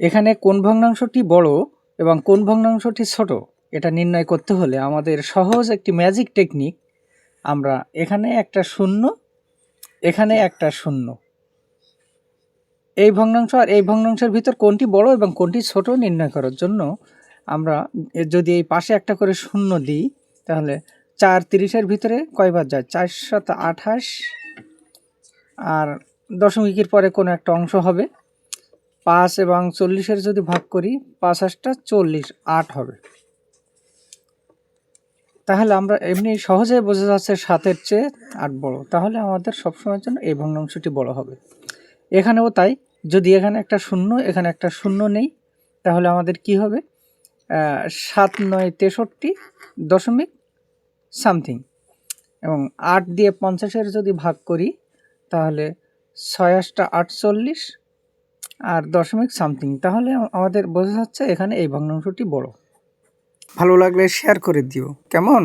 এখানে কোন ভগ্নাংশটি বড় এবং কোন ভগ্নাংশটি ছোট এটা নির্ণয় করতে হলে আমাদের সহজ একটি ম্যাজিক টেকনিক। আমরা এখানে একটা শূন্য, এখানে একটা শূন্য, এই ভগ্নাংশ আর এই ভগ্নাংশের ভিতর কোনটি বড় এবং কোনটি ছোট নির্ণয় করার জন্য আমরা যদি এই পাশে একটা করে শূন্য দিই, তাহলে 4 30-এর ভিতরে কয়বার যায়? 4 7 28, আর দশমিকের পরে কোনো একটা অংশ হবে। 5 এবং 40-এর যদি ভাগ করি, 5 8 40, 8 হবে। তাহলে আমরা এমনি সহজেই বোঝা যাচ্ছে 7-এর চেয়ে 8 বড়, তাহলে আমাদের সবসময়ের জন্য এই ভগ্নাংশটি বড় হবে। এখানেও তাই, যদি এখানে একটা শূন্য, এখানে একটা শূন্য নেই, তাহলে আমাদের কি হবে? 7 9 63 দশমিক সামথিং, এবং 8 দিয়ে 50-এর যদি ভাগ করি, তাহলে 6 8 48 আর দশমিক সামথিং, তাহলে আমাদের বোঝা যাচ্ছে এখানে এই ভগ্নাংশটি বড়। ভালো লাগলে শেয়ার করে দিও, কেমন?